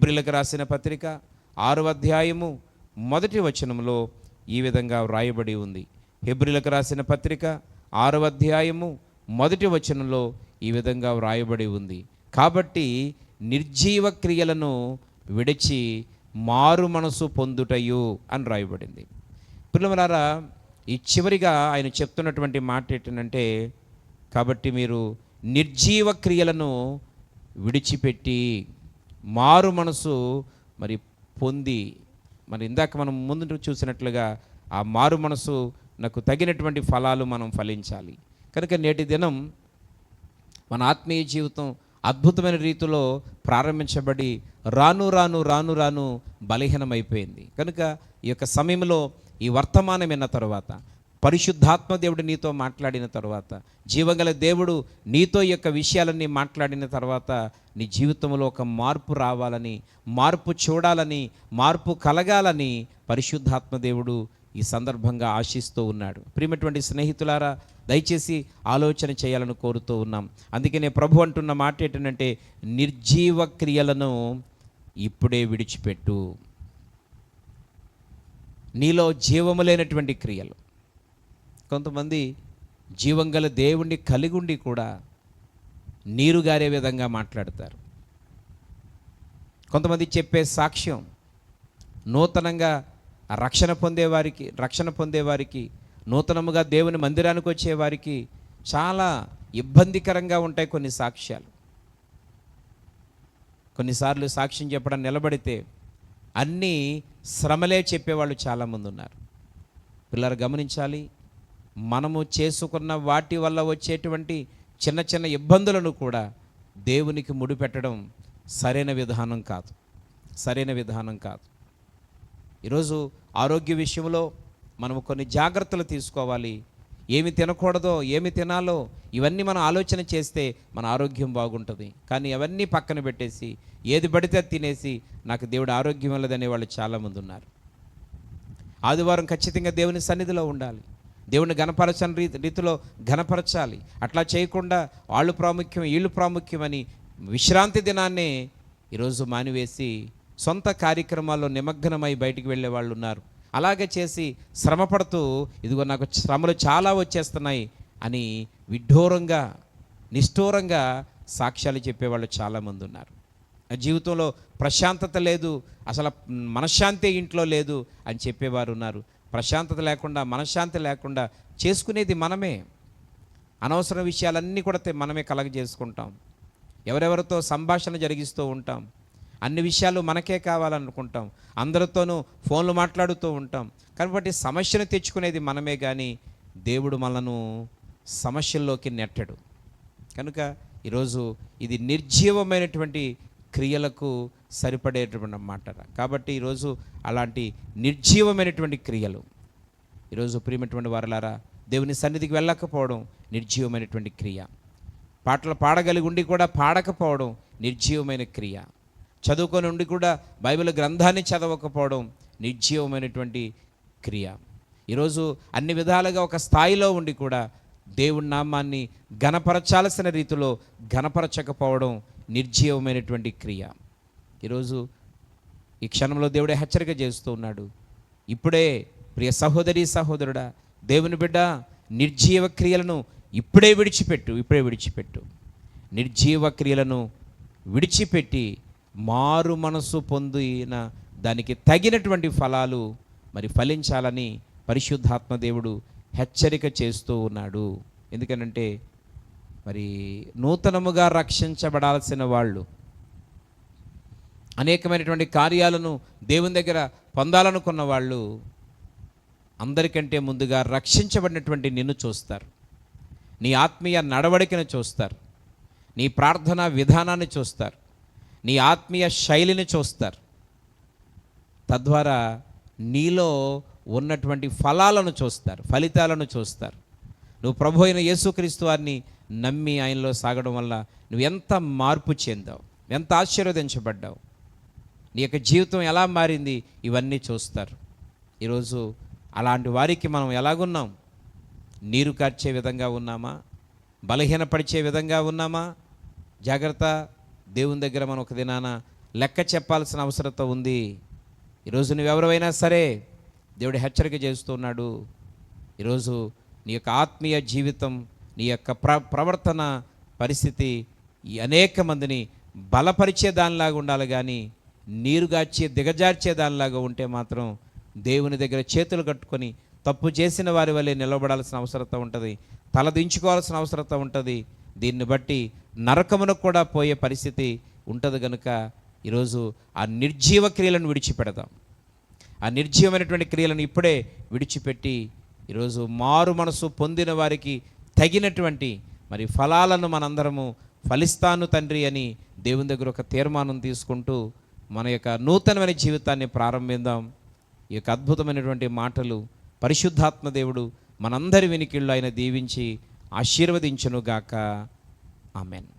హెబ్రీలకు రాసిన పత్రిక 6వ అధ్యాయము 1వ వచనంలో ఈ విధంగా వ్రాయబడి ఉంది. హెబ్రీలకు రాసిన పత్రిక 6వ అధ్యాయము 1వ వచనంలో ఈ విధంగా వ్రాయబడి ఉంది. కాబట్టి నిర్జీవ క్రియలను విడిచి మారు మనసు పొందుటయు అని రాయబడింది. పిల్లలారా, ఈ చివరిగా ఆయన చెప్తున్నటువంటి మాట ఏంటంటే, కాబట్టి మీరు నిర్జీవ క్రియలను విడిచిపెట్టి మారు మనసు మరి పొంది, మరి ఇందాక మనం ముందు చూసినట్లుగా ఆ మారు మనసు నాకు తగినటువంటి ఫలాలు మనం ఫలించాలి. కనుక నేటి దినం మన ఆత్మీయ జీవితం అద్భుతమైన రీతిలో ప్రారంభించబడి రాను రాను రాను రాను బలహీనమైపోయింది. కనుక ఈ యొక్క సమయంలో ఈ వర్తమానం విన్న తర్వాత, పరిశుద్ధాత్మ దేవుడు నీతో మాట్లాడిన తర్వాత, జీవగల దేవుడు నీతో ఈ యొక్క విషయాలన్నీ మాట్లాడిన తర్వాత నీ జీవితంలో ఒక మార్పు రావాలని, మార్పు చూడాలని, మార్పు కలగాలని పరిశుద్ధాత్మ దేవుడు ఈ సందర్భంగా ఆశిస్తూ ఉన్నాడు. ప్రియమైనటువంటి స్నేహితులారా, దయచేసి ఆలోచన చేయాలని కోరుతూ ఉన్నాం. అందుకనే ప్రభు అంటున్న మాట ఏంటంటే, నిర్జీవ క్రియలను ఇప్పుడే విడిచిపెట్టు. నీలో జీవము లేనటువంటి క్రియలు. కొంతమంది జీవం గల దేవుణ్ణి కలిగి ఉండి కూడా నీరు గారే విధంగా మాట్లాడతారు. కొంతమంది చెప్పే సాక్ష్యం నూతనంగా రక్షణ పొందేవారికి నూతనముగా దేవుని మందిరానికి వచ్చేవారికి చాలా ఇబ్బందికరంగా ఉంటాయి కొన్ని సాక్ష్యాలు. కొన్నిసార్లు సాక్ష్యం చెప్పడం నిలబడితే అన్నీ శ్రమలే చెప్పేవాళ్ళు చాలామంది ఉన్నారు. పిల్లలు గమనించాలి, మనము చేసుకున్న వాటి వల్ల వచ్చేటువంటి చిన్న చిన్న ఇబ్బందులను కూడా దేవునికి ముడిపెట్టడం సరైన విధానం కాదు. ఈరోజు ఆరోగ్య విషయంలో మనము కొన్ని జాగ్రత్తలు తీసుకోవాలి. ఏమి తినకూడదో, ఏమి తినాలో ఇవన్నీ మనం ఆలోచన చేస్తే మన ఆరోగ్యం బాగుంటుంది. కానీ అవన్నీ పక్కన పెట్టేసి ఏది పడితే తినేసి నాకు దేవుడు ఆరోగ్యం ఇవ్వలేదనే వాళ్ళు చాలామంది ఉన్నారు. ఆదివారం ఖచ్చితంగా దేవుని సన్నిధిలో ఉండాలి, దేవుని గణపరచని రీతిలో గణపరచాలి. అట్లా చేయకుండా వాళ్ళు ప్రాముఖ్యం వీళ్ళు ప్రాముఖ్యమని విశ్రాంతి దినాన్నే ఈరోజు మానివేసి సొంత కార్యక్రమాల్లో నిమగ్నమై బయటికి వెళ్ళే వాళ్ళు ఉన్నారు. అలాగే చేసి శ్రమపడుతూ ఇదిగో నాకు శ్రమలు చాలా వచ్చేస్తున్నాయి అని విడ్డూరంగా నిష్ఠూరంగా సాక్ష్యాలు చెప్పేవాళ్ళు చాలామంది ఉన్నారు. జీవితంలో ప్రశాంతత లేదు, అసలు మనశ్శాంతి ఇంట్లో లేదు అని చెప్పేవారు ఉన్నారు. ప్రశాంతత లేకుండా, మనశ్శాంతి లేకుండా చేసుకునేది మనమే. అనవసర విషయాలన్నీ కూడా మనమే కలగజేసుకుంటాం. ఎవరెవరితో సంభాషణ జరిగిస్తూ ఉంటాం. అన్ని విషయాలు మనకే కావాలనుకుంటాం. అందరితోనూ ఫోన్లు మాట్లాడుతూ ఉంటాం. కాబట్టి సమస్యను తెచ్చుకునేది మనమే, కానీ దేవుడు మనను సమస్యల్లోకి నెట్టడు. కనుక ఈరోజు ఇది నిర్జీవమైనటువంటి క్రియలకు సరిపడేటువంటి మాట. కాబట్టి ఈరోజు అలాంటి నిర్జీవమైనటువంటి క్రియలు, ఈరోజు ప్రియమైనటువంటి వారలారా, దేవుని సన్నిధికి వెళ్ళకపోవడం నిర్జీవమైనటువంటి క్రియ. పాటలు పాడగలిగి ఉండి కూడా పాడకపోవడం నిర్జీవమైన క్రియ. చదువుకొని ఉండి కూడా బైబిల్ గ్రంథాన్ని చదవకపోవడం నిర్జీవమైనటువంటి క్రియ. ఈరోజు అన్ని విధాలుగా ఒక స్థాయిలో ఉండి కూడా దేవుని నామాన్ని ఘనపరచాల్సిన రీతిలో ఘనపరచకపోవడం నిర్జీవమైనటువంటి క్రియ. ఈరోజు ఈ క్షణంలో దేవుడే హెచ్చరిక చేస్తూ ఉన్నాడు. ఇప్పుడే ప్రియ సహోదరి సహోదరుడా, దేవుని బిడ్డ, నిర్జీవ క్రియలను ఇప్పుడే విడిచిపెట్టు. నిర్జీవ క్రియలను విడిచిపెట్టి మారు మనసు పొందిన దానికి తగినటువంటి ఫలాలు మరి ఫలించాలని పరిశుద్ధాత్మ దేవుడు హెచ్చరిక చేస్తూ ఉన్నాడు. ఎందుకనంటే మరి నూతనముగా రక్షించబడాల్సిన వాళ్ళు, అనేకమైనటువంటి కార్యాలను దేవుని దగ్గర పొందాలనుకున్న వాళ్ళు అందరికంటే ముందుగా రక్షించబడినటువంటి నిన్ను చూస్తారు. నీ ఆత్మీయ నడవడికను చూస్తారు, నీ ప్రార్థనా విధానాన్ని చూస్తారు, నీ ఆత్మీయ శైలిని చూస్తారు. తద్వారా నీలో ఉన్నటువంటి ఫలితాలను చూస్తారు. నువ్వు ప్రభు అయిన యేసుక్రీస్తు వారిని నమ్మి ఆయనలో సాగడం వల్ల నువ్వు ఎంత మార్పు చెందావు, ఎంత ఆశీర్వదించబడ్డావు, నీ యొక్క జీవితం ఎలా మారింది, ఇవన్నీ చూస్తారు. ఈరోజు అలాంటి వారికి మనం ఎలాగున్నాం? నీరు కార్చే విధంగా ఉన్నామా? బలహీనపరిచే విధంగా ఉన్నామా? జాగ్రత్త. దేవుని దగ్గర మనం ఒక దినాన లెక్క చెప్పాల్సిన అవసరత ఉంది. ఈరోజు నువ్వెవరైనా సరే దేవుడు హెచ్చరిక చేస్తున్నాడు. ఈరోజు నీ యొక్క ఆత్మీయ జీవితం, నీ యొక్క ప్రవర్తన పరిస్థితి ఈ అనేక మందిని బలపరిచే దానిలాగా ఉండాలి, కానీ నీరుగార్చే దిగజార్చే దానిలాగా ఉంటే మాత్రం దేవుని దగ్గర చేతులు కట్టుకొని తప్పు చేసిన వారి వల్లే నిలబడాల్సిన అవసరత ఉంటుంది, తలదించుకోవాల్సిన అవసరత ఉంటుంది. దీన్ని బట్టి నరకమునకు కూడా పోయే పరిస్థితి ఉంటుంది. కనుక ఈరోజు ఆ నిర్జీవ క్రియలను విడిచిపెడదాం. ఆ నిర్జీవమైనటువంటి క్రియలను ఇప్పుడే విడిచిపెట్టి ఈరోజు మారు మనసు పొందిన వారికి తగినటువంటి మరి ఫలాలను మనందరము ఫలిస్తాను తండ్రి అని దేవుని దగ్గర ఒక తీర్మానం తీసుకుంటూ మన యొక్క నూతనమైన జీవితాన్ని ప్రారంభిద్దాం. ఈ యొక్క అద్భుతమైనటువంటి మాటలు పరిశుద్ధాత్మ దేవుడు మనందరి వినికిళ్ళు ఆయన దీవించి ఆశీర్వదించునుగాక. ఆమెన్.